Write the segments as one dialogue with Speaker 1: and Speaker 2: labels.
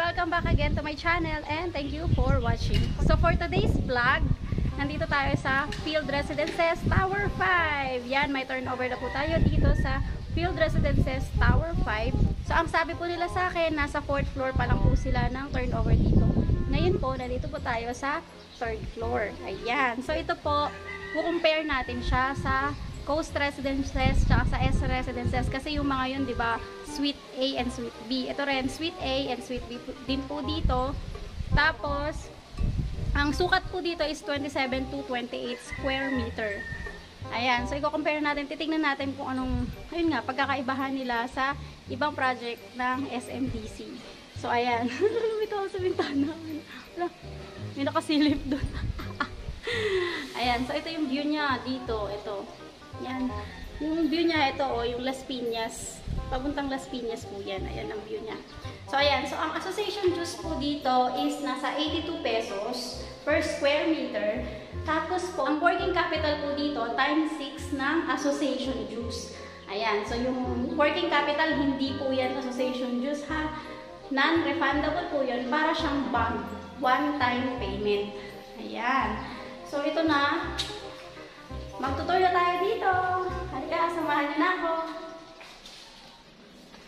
Speaker 1: Welcome back again to my channel and thank you for watching. So for today's vlog, nandito tayo sa Field Residences Tower 5. Yan, may turnover na po tayo dito sa Field Residences Tower 5. So ang sabi po nila sa akin, nasa 4th floor pa lang po sila ng turnover dito. Ngayon po, nandito po tayo sa 3rd floor. Ayan. So ito po, compare natin siya sa Coast Residences tsaka sa S Residences kasi yung mga yun, di ba, Suite A and Suite B. Ito rin, Suite A and Suite B din po dito. Tapos, ang sukat po dito is 27 to 28 square meter. Ayan, so i-compare natin, titignan natin kung anong, ayun nga, pagkakaibahan nila sa ibang project ng SMDC. So, ayan. Lumit ako sa bintana. May nakasilip doon. Ayan, so ito yung view niya dito. Ito. Yan. Yung view niya, ito o, yung Las Piñas. Papuntang Las Piñas po yan. Ayan ang view niya. So, ayan. So, ang association dues po dito is nasa 82 pesos per square meter. Tapos po, ang working capital po dito, times 6 ng association dues. Ayan. So, yung working capital, hindi po yan association dues, ha? Non-refundable po yun. Para siyang bond. One-time payment. Ayan. So, ito na. Magtutoy na tayo dito. Halika, samahan niyo na ako.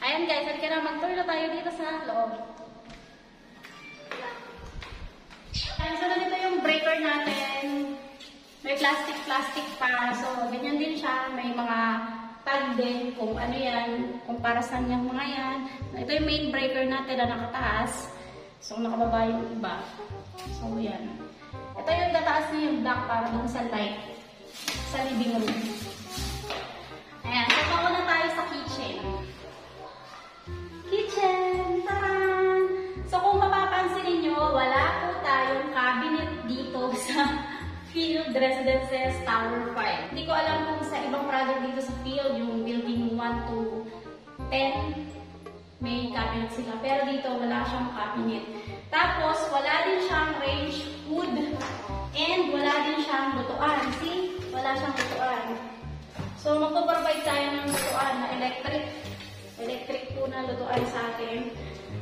Speaker 1: Ayan guys, halika na. Mag-tour na tayo dito sa loob. Ayan, so nandito yung breaker natin. May plastic pa. So, ganyan din siya. May mga tag din kung ano yan. Kung para saan yung mga yan. Ito yung main breaker natin na nakataas. So, nakababa yung iba. So, yan. Ito yung tataas na yung block para dun sa light. Sa living room. Ayan. So, mauna tayo sa kitchen. Kitchen! Taran! So, kung mapapansin ninyo, wala po tayong cabinet dito sa Field Residences Tower 5. Hindi ko alam kung sa ibang project dito sa Field, yung building 1 to 10, may cabinet sila. Pero dito, wala siyang cabinet. Tapos, wala din siyang range hood. And wala din siyang lutuan. See? Wala siyang electric po na lutuan sa atin.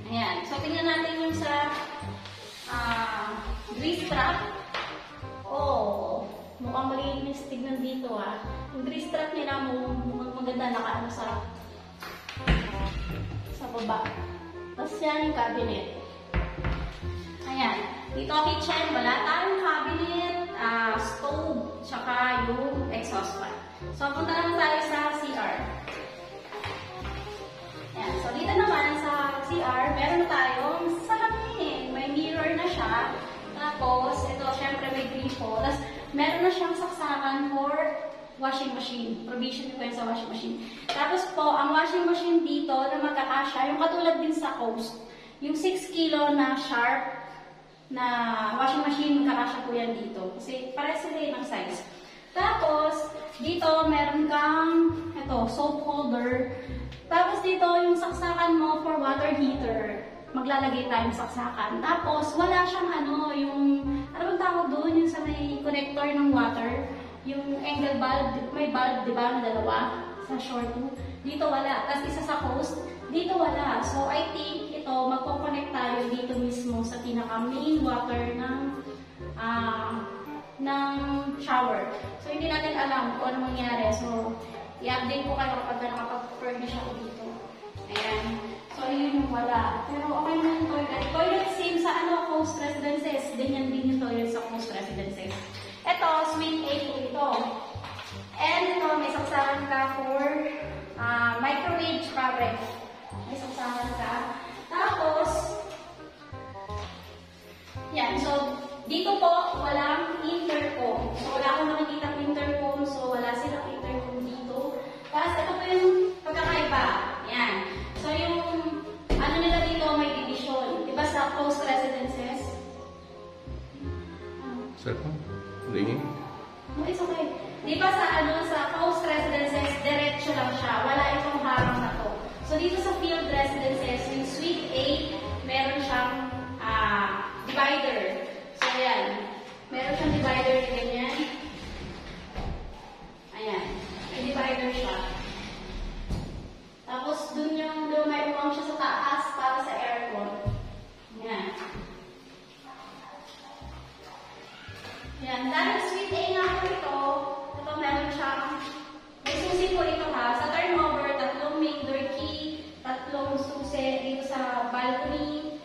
Speaker 1: Ayan. So, tingnan natin yung sa grease trap. Oh, mukhang malinis tignan dito ah. Yung grease trap nila maganda nakaano sa baba. Tapos yan yung cabinet. Ayan. Dito kitchen, wala tayong cabinet, stove, tsaka yung exhaust fan. So, punta naman tayo sa CR. Ayan. So, dito naman sa CR, meron tayong salamin. May mirror na siya. Tapos, ito, syempre may gripo. Tapos, meron na siyang saksakan for washing machine. Provision ko yun sa washing machine. Tapos po, ang washing machine dito na magkakasya, yung katulad din sa Coast, yung 6 kilo na sharp na washing machine, magkakasya po yan dito. Kasi parehas sila ng size. Tapos, dito meron kang, ito, soap holder. Tapos dito, yung saksakan mo for water heater. Maglalagay tayong saksakan. Tapos, wala siyang ano bang tawag doon? Yung sa may connector ng water. Yung angle bulb, may bulb, di ba, na dalawa sa short 2. Dito wala. Tapos isa sa Coast, dito wala. So, I think ito, magpo-connect tayo dito mismo sa pinaka-main water ng shower. So, hindi natin alam kung ano mangyari. So, i-update ko kayo kapag nakapag-furnish ako dito. Ayan. So, yun yung wala. Pero okay naman yung toilet. Toilet same sa Coast Residences. Ganyan din yung toilet sa Coast Residences. Ito, Suite A po ito. And ito, may saksakan ka for microwave tsaka ref. May saksakan ka. Tapos, yan. So, dito po, walang intercom. So, wala akong nakikita intercom. So, wala silang intercom dito. Tapos, ito po yung pagkakaiba. Yan. So, yung ano nila dito, may division. Diba sa Coast Residences?
Speaker 2: Saan? Ringing?
Speaker 1: No, it's okay. Di ba sa Coast Residences, diretso lang siya. Wala itong harang na to. So, dito sa Field Residences, yung Suite A, meron siyang divider. So, ayan. Meron siyang divider na ganyan. Ayan. May divider siya. Tapos, dun may umang siya sa taas para sa aircon. Ayan. Yan, dahil Suite A nga po ito meron siyang, may susi po ito ha, sa turnover, 3 main door key, 3 susi dito sa balcony,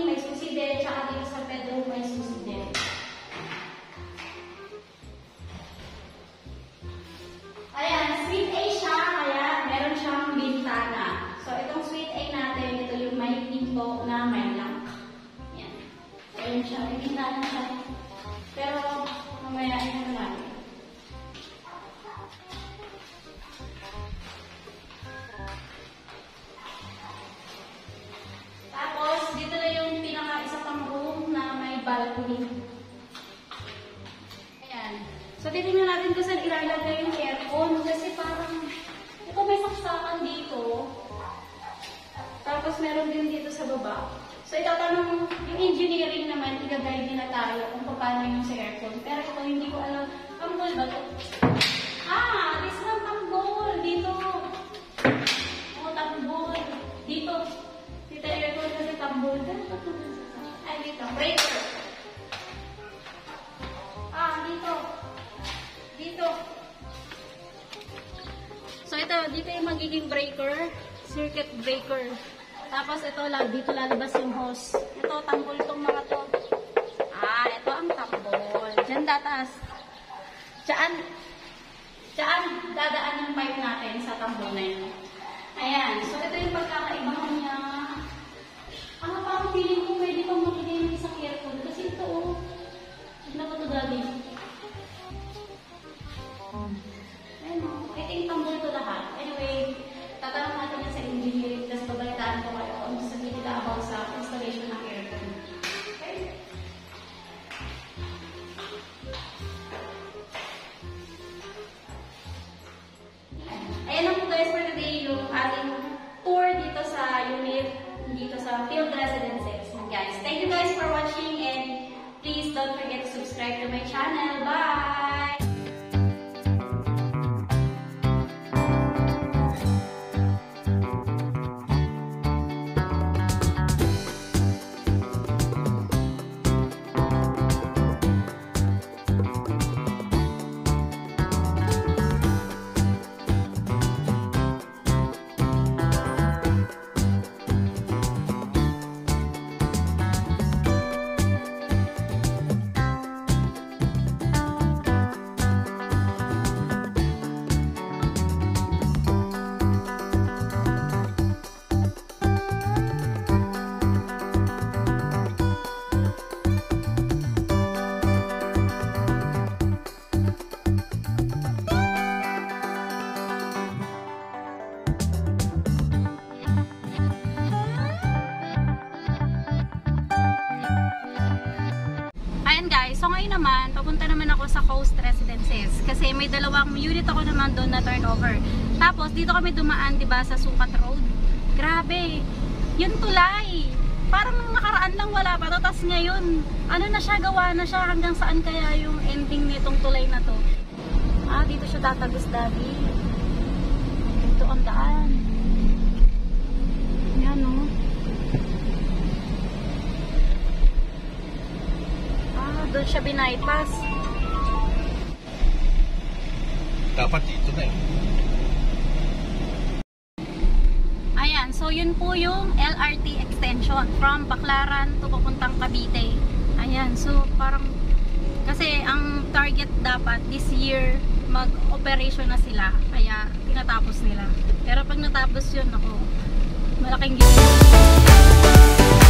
Speaker 1: may susi din, tsaka dito sa bedroom may susi din. Ayan, Suite A siya, kaya meron siyang bintana. So, itong Suite A natin, ito yung may pinto na may lock. Yan. Ayan siya, may bintana siya. Pero, mamaya ito natin. Tapos, dito na yung pinaka-isa pang room na may balcony. Ayan. So, titingnan natin kung saan ilalagay yung aircon. Kasi parang, ito may saksakan dito. Tapos, meron din dito sa baba. So, itatanong, yung engineering naman, i-guide nila tayo kung paano yung sa aircon. Pero ito, hindi ko alam. Tambol ba ito? This one, tambol. Dito. Tambol. Dito. Dito, aircon kasi tambol. Ay, dito. Breaker. Dito. Dito. So, ito, dito yung magiging breaker. Circuit breaker. Tapos ito lang, dito lalabas yung hose. Ito, tambol tong mga to. Ito ang tambol. Diyan tataas. Diyan dadaan yung pipe natin sa tambol na yun. Ayan. So, ito yung pagkakaibahan niya. Parang feeling ko pwede pang makikita yung isang aircon. Kasi ito, tignan ko ito dali. Ayan, ito yung tambol ito lahat. Anyway, tatanong natin yan sa engineering. Tapos babalitaan ko kayo kung sabihin nila about sa installation ng aircon. Okay? Ayan na po guys for today yung ating tour dito sa unit, dito sa Field Residences. Guys, thank you guys for watching and please don't forget to subscribe to my channel. Bye! sa Coast Residences. Kasi may dalawang unit ako naman doon na turnover. Tapos, dito kami dumaan, diba, sa Sukat Road. Grabe! Yung tulay! Parang nung nakaraan lang wala pa to. Tapos ngayon, ano na siya, gawa na siya. Hanggang saan kaya yung ending nitong tulay na to? Ah, dito siya tatagos, Daddy. Dito ang daan. Yan, no? Ah, doon siya binaypass.
Speaker 2: Dapat dito na eh.
Speaker 1: Ayan, so yun po yung LRT extension from Baclaran to papuntang Cavite. Ayan, so parang kasi ang target dapat this year mag-operation na sila, kaya tinatapos nila. Pero pag natapos yun, ako, malaking gift.